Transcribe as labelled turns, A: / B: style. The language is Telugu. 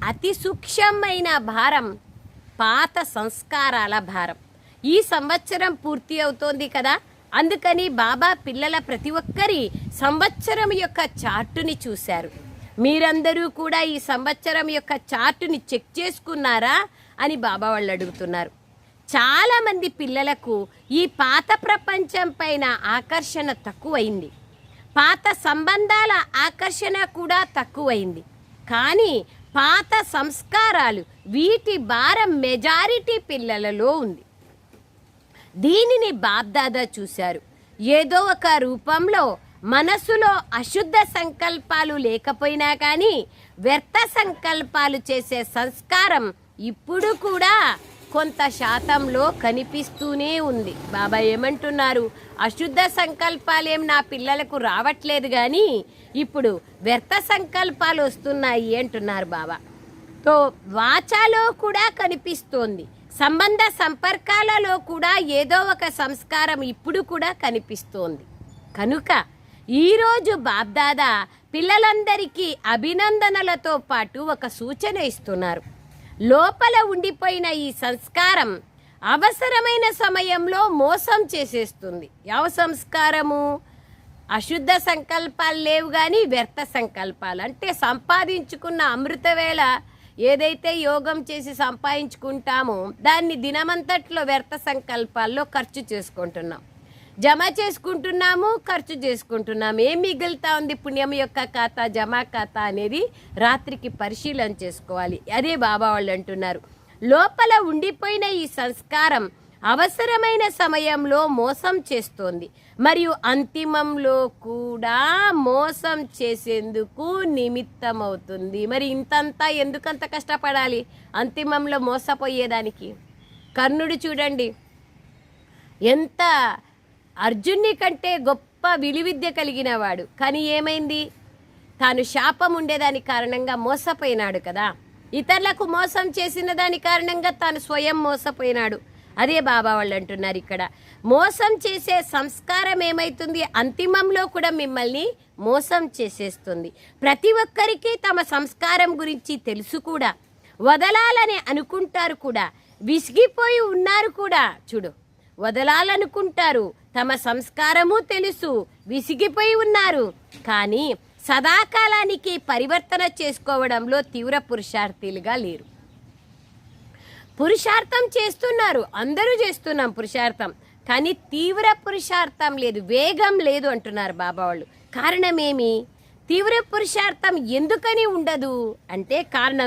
A: అతి సూక్ష్మమైన భారం పాత సంస్కారాల భారం. ఈ సంవత్సరం పూర్తి అవుతోంది కదా, అందుకని బాబా పిల్లల ప్రతి ఒక్కరి సంవత్సరం యొక్క చార్టుని చూశారు. మీరందరూ కూడా ఈ సంవత్సరం యొక్క చార్టుని చెక్ చేసుకున్నారా అని బాబా వాళ్ళు అడుగుతున్నారు. చాలామంది పిల్లలకు ఈ పాత ప్రపంచం పైన ఆకర్షణ తక్కువైంది, పాత సంబంధాల ఆకర్షణ కూడా తక్కువైంది. కానీ పాత సంస్కారాలు, వీటి భారం మెజారిటీ పిల్లలలో ఉంది. దీనిని బాబ్దాదా చూశారు. ఏదో ఒక రూపంలో మనసులో అశుద్ధ సంకల్పాలు లేకపోయినా కానీ వ్యర్థ సంకల్పాలు చేసే సంస్కారం ఇప్పుడు కూడా కొంత శాతంలో కనిపిస్తూనే ఉంది. బాబా ఏమంటున్నారు, అశుద్ధ సంకల్పాలేం నా పిల్లలకు రావట్లేదు కానీ ఇప్పుడు వ్యర్థ సంకల్పాలు వస్తున్నాయి అంటున్నారు బాబా. తో వాచాలో కూడా కనిపిస్తోంది, సంబంధ సంపర్కాలలో కూడా ఏదో ఒక సంస్కారం ఇప్పుడు కూడా కనిపిస్తోంది. కనుక ఈరోజు బాబ్దాదా పిల్లలందరికీ అభినందనలతో పాటు ఒక సూచన ఇస్తున్నారు. లోపల ఉండిపోయిన ఈ సంస్కారం అవసరమైన సమయంలో మోసం చేసేస్తుంది. ಯಾವ సంస్కారము? అశుద్ధ సంకల్పాలు లేవు కానీ వ్యర్థ సంకల్పాలు. అంటే సంపాదించుకున్న అమృతవేళ ఏదైతే యోగం చేసి సంపాదించుకుంటామో దాన్ని దినమంతట్లో వ్యర్థ సంకల్పాల్లో ఖర్చు చేసుకుంటున్నాం, జమ చేసుకుంటున్నాము, ఖర్చు చేసుకుంటున్నాము. ఏం మిగులుతా ఉంది? పుణ్యం యొక్క ఖాతా, జమా ఖాతా అనేది రాత్రికి పరిశీలన చేసుకోవాలి. అదే బాబా వాళ్ళు అంటున్నారు, లోపల ఉండిపోయిన ఈ సంస్కారం అవసరమైన సమయంలో మోసం చేస్తోంది మరియు అంతిమంలో కూడా మోసం చేసేందుకు నిమిత్తమవుతుంది. మరి ఇంతంతా ఎందుకంత కష్టపడాలి అంతిమంలో మోసపోయేదానికి? కర్ణుడు చూడండి, ఎంత అర్జున్ని కంటే గొప్ప విలువిద్య కలిగిన వాడు, కానీ ఏమైంది? తాను శాపం ఉండేదాని కారణంగా మోసపోయినాడు కదా, ఇతరులకు మోసం చేసిన దాని కారణంగా తాను స్వయం మోసపోయినాడు. అదే బాబా వాళ్ళు అంటున్నారు ఇక్కడ, మోసం చేసే సంస్కారం ఏమైతుంది, అంతిమంలో కూడా మిమ్మల్ని మోసం చేసేస్తుంది. ప్రతి ఒక్కరికి తమ సంస్కారం గురించి తెలుసు కూడా, వదలాలని అనుకుంటారు కూడా, విసిగిపోయి ఉన్నారు కూడా. చూడు, వదలాలనుకుంటారు, తమ సంస్కారము తెలుసు, విసిగిపోయి ఉన్నారు, కానీ సదాకాలానికి పరివర్తన చేసుకోవడంలో తీవ్ర పురుషార్థులుగా లేరు. పురుషార్థం చేస్తున్నారు, అందరూ చేస్తున్నాం పురుషార్థం, కానీ తీవ్ర పురుషార్థం లేదు, వేగం లేదు అంటున్నారు బాబా వాళ్ళు. కారణమేమి? తీవ్ర పురుషార్థం ఎందుకని ఉండదు అంటే కారణం